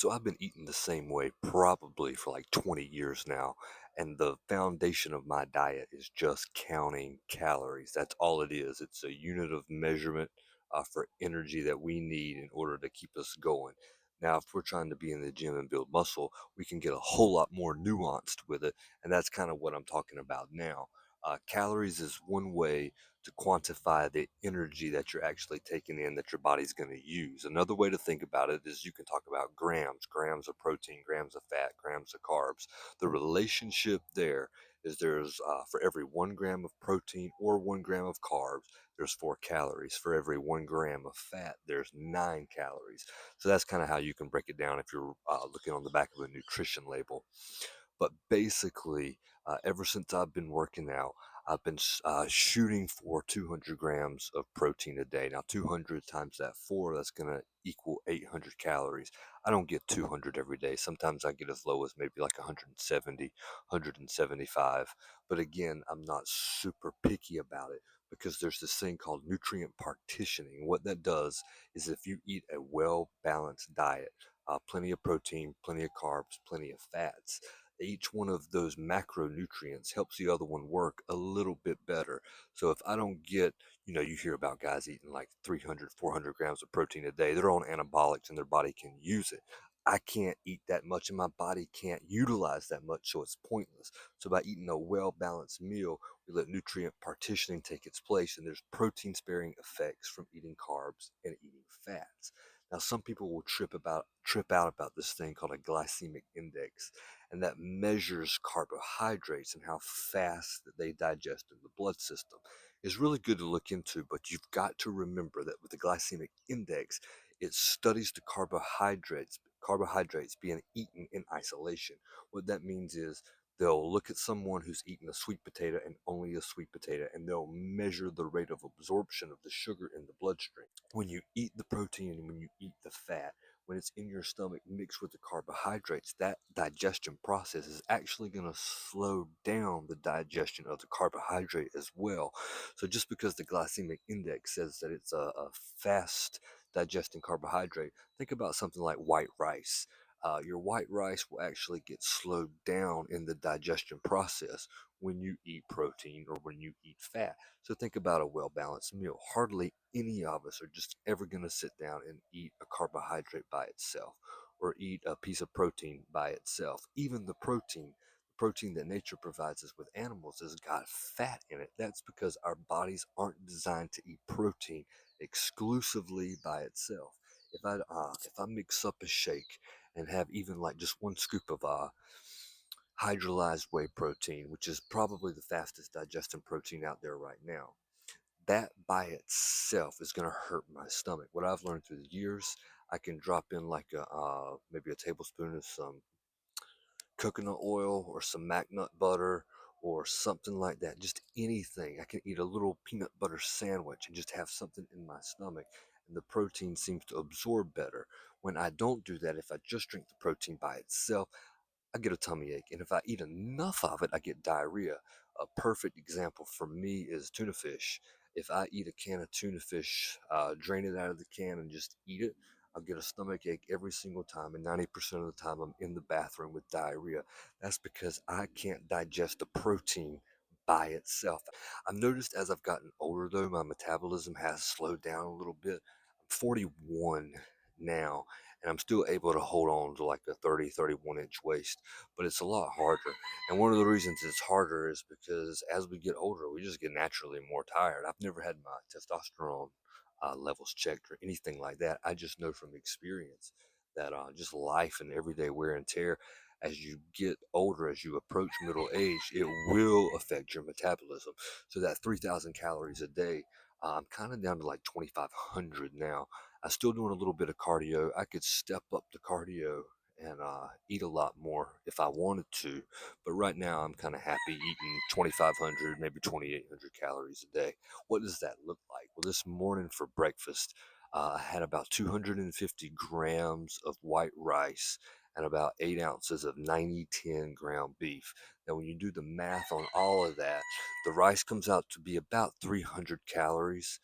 So I've been eating the same way probably for like 20 years now, and the foundation of my diet is just counting calories. That's all it is. It's a unit of measurement for energy that we need in order to keep us going. Now, if we're trying to be in the gym and build muscle, we can get a whole lot more nuanced with it, and that's kind of what I'm talking about now. Calories is one way to quantify the energy that you're actually taking in that your body's going to use. Another way to think about it is you can talk about grams of protein, grams of fat, grams of carbs. The relationship there is there's for every 1 gram of protein or 1 gram of carbs, there's 4 calories. For every 1 gram of fat, there's 9 calories. So that's kind of how you can break it down if you're looking on the back of a nutrition label. But basically, ever since I've been working out, I've been shooting for 200 grams of protein a day. Now, 200 times that 4, that's going to equal 800 calories. I don't get 200 every day. Sometimes I get as low as maybe like 170, 175. But again, I'm not super picky about it because there's this thing called nutrient partitioning. What that does is if you eat a well-balanced diet, plenty of protein, plenty of carbs, plenty of fats, each one of those macronutrients helps the other one work a little bit better. So if I don't get, you hear about guys eating like 300, 400 grams of protein a day, they're on anabolics and their body can use it. I can't eat that much and my body can't utilize that much, so it's pointless. So by eating a well-balanced meal, we let nutrient partitioning take its place, and there's protein sparing effects from eating carbs and eating fats. Now, some people will trip out about this thing called a glycemic index, and that measures carbohydrates and how fast that they digest in the blood system. Is really good to look into, but you've got to remember that with the glycemic index, it studies the carbohydrates being eaten in isolation. What that means is they'll look at someone who's eaten a sweet potato and only a sweet potato, and they'll measure the rate of absorption of the sugar in the bloodstream. When you eat the protein and when you eat the fat, when it's in your stomach mixed with the carbohydrates, that digestion process is actually going to slow down the digestion of the carbohydrate as well. So just because the glycemic index says that it's a fast digesting carbohydrate, think about something like white rice. Your white rice will actually get slowed down in the digestion process when you eat protein or when you eat fat. So think about a well-balanced meal. Hardly any of us are just ever going to sit down and eat a carbohydrate by itself or eat a piece of protein by itself. Even the protein that nature provides us with animals has got fat in it. That's because our bodies aren't designed to eat protein exclusively by itself. If I mix up a shake and have even like just 1 scoop of hydrolyzed whey protein, which is probably the fastest digesting protein out there right now, that by itself is going to hurt my stomach. What I've learned through the years, I can drop in like maybe a tablespoon of some coconut oil or some mac nut butter or something like that. Just anything. I can eat a little peanut butter sandwich and just have something in my stomach, and the protein seems to absorb better. When I don't do that, if I just drink the protein by itself, I get a tummy ache. And if I eat enough of it, I get diarrhea. A perfect example for me is tuna fish. If I eat a can of tuna fish, drain it out of the can and just eat it, I'll get a stomach ache every single time. And 90% of the time, I'm in the bathroom with diarrhea. That's because I can't digest the protein by itself. I've noticed as I've gotten older, though, my metabolism has slowed down a little bit. I'm 41 now, and I'm still able to hold on to like a 30, 31-inch waist, but it's a lot harder. And one of the reasons it's harder is because as we get older, we just get naturally more tired. I've never had my testosterone levels checked or anything like that. I just know from experience that just life and everyday wear and tear, as you get older, as you approach middle age, it will affect your metabolism. So that 3,000 calories a day, I'm kind of down to like 2,500 now. I'm still doing a little bit of cardio. I could step up the cardio and eat a lot more if I wanted to. But right now, I'm kind of happy eating 2,500, maybe 2,800 calories a day. What does that look like? Well, this morning for breakfast, I had about 250 grams of white rice and about 8 ounces of 90-10 ground beef. Now, when you do the math on all of that, the rice comes out to be about 300 calories.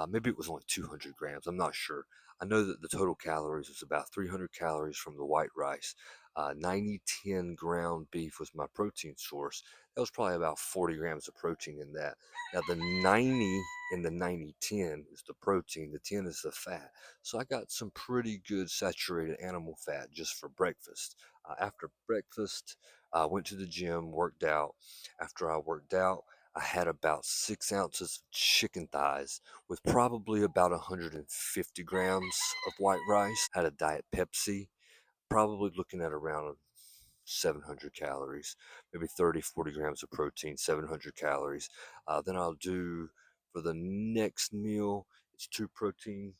Maybe it was only 200 grams. I'm not sure. I know that the total calories was about 300 calories from the white rice. 90-10 ground beef was my protein source. That was probably about 40 grams of protein in that. Now the 90 and the 90-10 is the protein, the 10 is the fat. So I got some pretty good saturated animal fat just for breakfast. After breakfast, I went to the gym, worked out. After I worked out, I had about 6 ounces of chicken thighs with probably about 150 grams of white rice. Had a Diet Pepsi, probably looking at around 700 calories, maybe 30, 40 grams of protein, 700 calories. Then I'll do for the next meal, it's two protein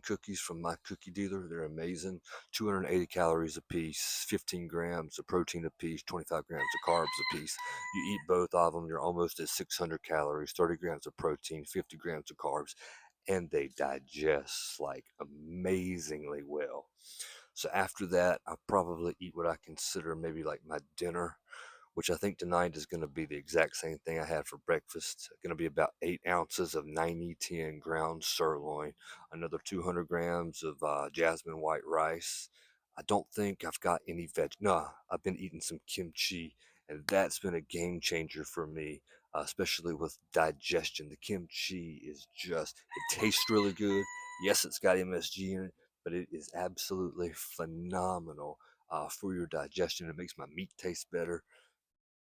cookies from my cookie dealer. They're amazing. 280 calories a piece, 15 grams of protein a piece, 25 grams of carbs a piece. You eat both of them, you're almost at 600 calories, 30 grams of protein, 50 grams of carbs, and they digest like amazingly well. So after that, I'll probably eat what I consider maybe like my dinner, which I think tonight is going to be the exact same thing I had for breakfast. Going to be about 8 ounces of 90-10 ground sirloin, another 200 grams of jasmine white rice. I don't think I've got any veg. No, I've been eating some kimchi, and that's been a game changer for me, especially with digestion. The kimchi is just, it tastes really good. Yes, it's got MSG in it, but it is absolutely phenomenal for your digestion. It makes my meat taste better.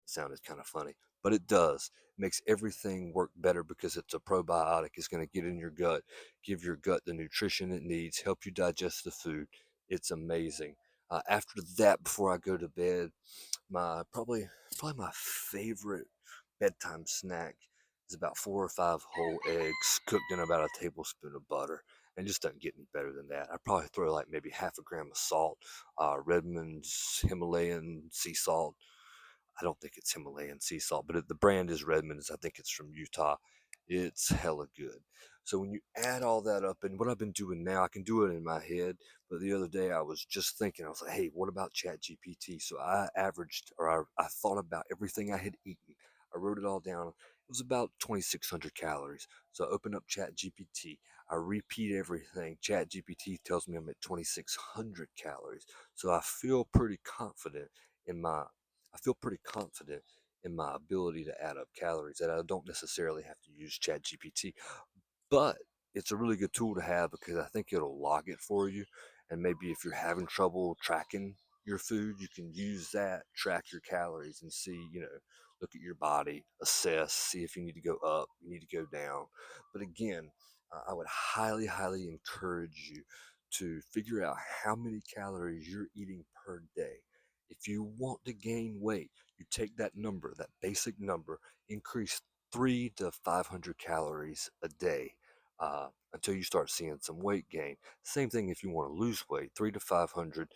It sounded kind of funny, but it does. It makes everything work better because it's a probiotic. It's going to get in your gut, give your gut the nutrition it needs, help you digest the food. It's amazing. After that, before I go to bed, my probably my favorite bedtime snack is about 4 or 5 whole eggs cooked in about a tablespoon of butter. And just doesn't get any better than that. I probably throw like maybe half a gram of salt, Redmond's Himalayan sea salt. I don't think it's Himalayan sea salt, but the brand is Redmond's. I think it's from Utah. It's hella good. So when you add all that up, and what I've been doing now, I can do it in my head. But the other day I was just thinking, I was like, hey, what about ChatGPT? So I averaged, or I thought about everything I had eaten. I wrote it all down. It was about 2,600 calories. So I open up ChatGPT. I repeat everything. ChatGPT tells me I'm at 2,600 calories. So in my I feel pretty confident in my ability to add up calories that I don't necessarily have to use ChatGPT. But it's a really good tool to have because I think it'll log it for you. And maybe if you're having trouble tracking your food, you can use that, track your calories and see, look at your body, assess, see if you need to go up, you need to go down. But again, I would highly, highly encourage you to figure out how many calories you're eating per day. If you want to gain weight, you take that number, that basic number, increase 3 to 500 calories a day until you start seeing some weight gain. Same thing if you want to lose weight, 3 to 500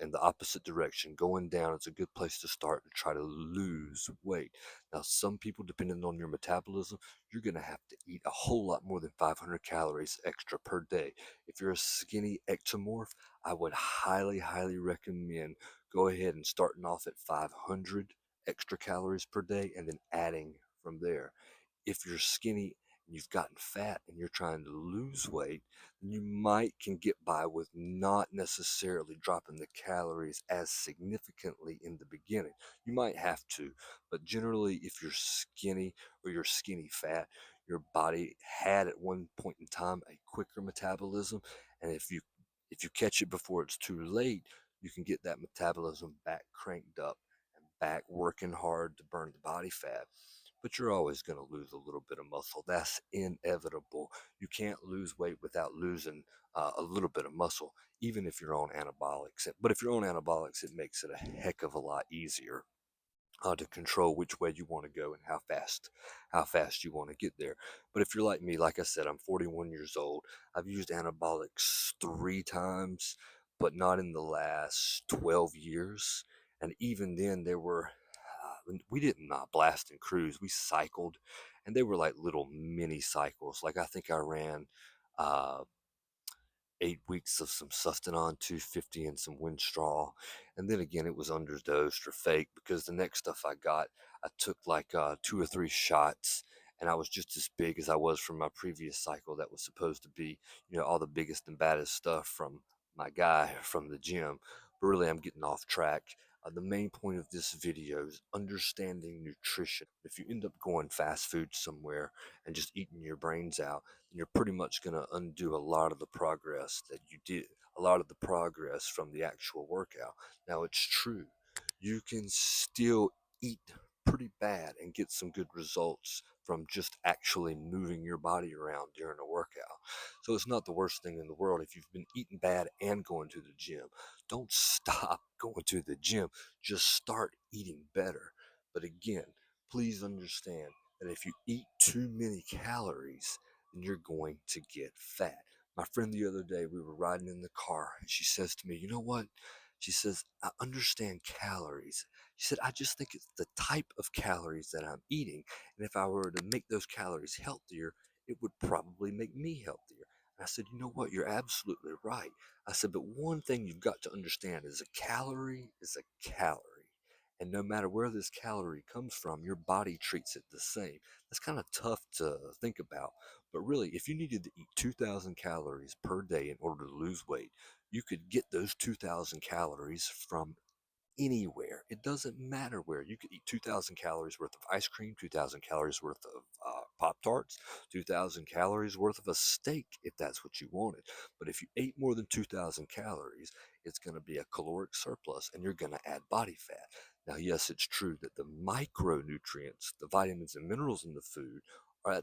in the opposite direction. Going down is a good place to start to try to lose weight. Now, some people, depending on your metabolism, you're going to have to eat a whole lot more than 500 calories extra per day. If you're a skinny ectomorph, I would highly, highly recommend go ahead and starting off at 500 extra calories per day and then adding from there. If you're skinny and you've gotten fat and you're trying to lose weight, then you might can get by with not necessarily dropping the calories as significantly in the beginning. You might have to, but generally if you're skinny or you're skinny fat, your body had at one point in time a quicker metabolism, and if you catch it before it's too late, you can get that metabolism back cranked up and back working hard to burn the body fat. But you're always going to lose a little bit of muscle. That's inevitable. You can't lose weight without losing a little bit of muscle, even if you're on anabolics. But if you're on anabolics, it makes it a heck of a lot easier to control which way you want to go and how fast you want to get there. But if you're like me, like I said, I'm 41 years old. I've used anabolics 3 times, but not in the last 12 years. And even then, we didn't blast and cruise. We cycled, and they were like little mini cycles. Like I think I ran uh, 8 weeks of some Sustanon 250 and some Winstraw. And then again, it was underdosed or fake because the next stuff I got, I took like 2 or 3 shots and I was just as big as I was from my previous cycle that was supposed to be, all the biggest and baddest stuff from my guy from the gym. But really, I'm getting off track. The main point of this video is understanding nutrition. If you end up going fast food somewhere and just eating your brains out, then you're pretty much going to undo a lot of the progress that you did, a lot of the progress from the actual workout. Now, it's true, you can still eat pretty bad and get some good results from just actually moving your body around during a workout. So it's not the worst thing in the world if you've been eating bad and going to the gym. Don't stop going to the gym, just start eating better. But again, please understand that if you eat too many calories, then you're going to get fat. My friend the other day, we were riding in the car, and she says to me, "You know what?" She says, "I understand calories." She said, "I just think it's the type of calories that I'm eating. And if I were to make those calories healthier, it would probably make me healthier." And I said, "You know what? You're absolutely right." I said, "But one thing you've got to understand is a calorie is a calorie. And no matter where this calorie comes from, your body treats it the same." That's kind of tough to think about. But really, if you needed to eat 2,000 calories per day in order to lose weight, you could get those 2,000 calories from anywhere. It doesn't matter where. You could eat 2,000 calories worth of ice cream, 2,000 calories worth of Pop Tarts, 2,000 calories worth of a steak if that's what you wanted. But if you ate more than 2,000 calories, it's going to be a caloric surplus and you're going to add body fat. Now, yes, it's true that the micronutrients, the vitamins and minerals in the food,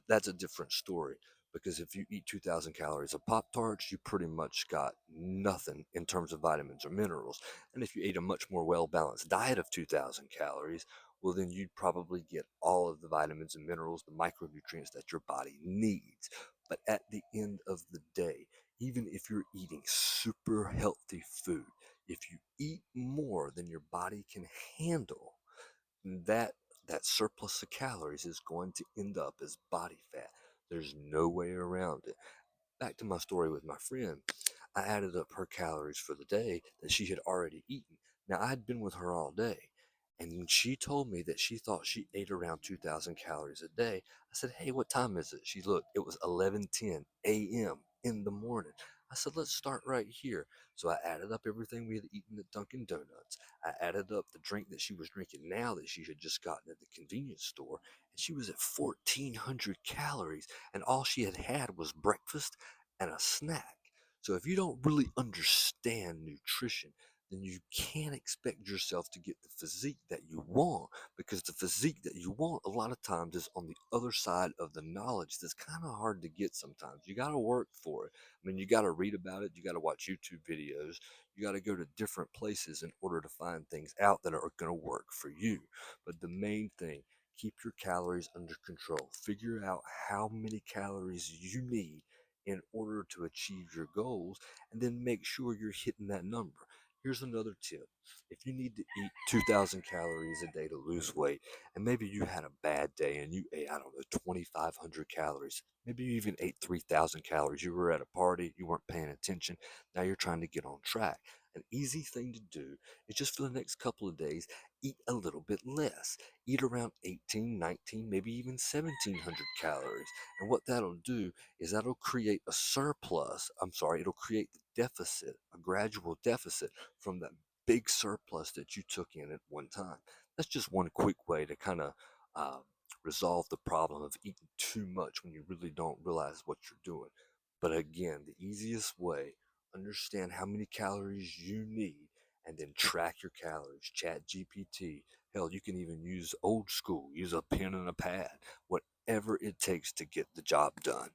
that's a different story. Because if you eat 2,000 calories of Pop Tarts, you pretty much got nothing in terms of vitamins or minerals. And if you ate a much more well-balanced diet of 2,000 calories, well, then you'd probably get all of the vitamins and minerals, the micronutrients that your body needs. But at the end of the day, even if you're eating super healthy food, if you eat more than your body can handle, that that surplus of calories is going to end up as body fat. There's no way around it. Back to my story with my friend, I added up her calories for the day that she had already eaten. Now, I'd been with her all day, and she told me that she thought she ate around 2,000 calories a day. I said, "Hey, what time is it?" She looked, it was 11:10 a.m. in the morning. I said, "Let's start right here." So I added up everything we had eaten at Dunkin' Donuts. I added up the drink that she was drinking now that she had just gotten at the convenience store, and she was at 1,400 calories, and all she had had was breakfast and a snack. So if you don't really understand nutrition, then you can't expect yourself to get the physique that you want, because the physique that you want a lot of times is on the other side of the knowledge that's kind of hard to get sometimes. You got to work for it. I mean, you got to read about it, you got to watch YouTube videos, you got to go to different places in order to find things out that are going to work for you. But the main thing, keep your calories under control. Figure out how many calories you need in order to achieve your goals, and then make sure you're hitting that number. Here's another tip. If you need to eat 2,000 calories a day to lose weight, and maybe you had a bad day and you ate, I don't know, 2,500 calories, maybe you even ate 3,000 calories, you were at a party, you weren't paying attention, now you're trying to get on track. An easy thing to do is just for the next couple of days, eat a little bit less. Eat around 18, 19, maybe even 1,700 calories. And what that'll do is that'll create a surplus. I'm sorry, it'll create the deficit, a gradual deficit from that big surplus that you took in at one time. That's just one quick way to kind of uh, resolve the problem of eating too much when you really don't realize what you're doing. But again, the easiest way, understand how many calories you need and then track your calories. Chat GPT. Hell, you can even use old school, use a pen and a pad, whatever it takes to get the job done.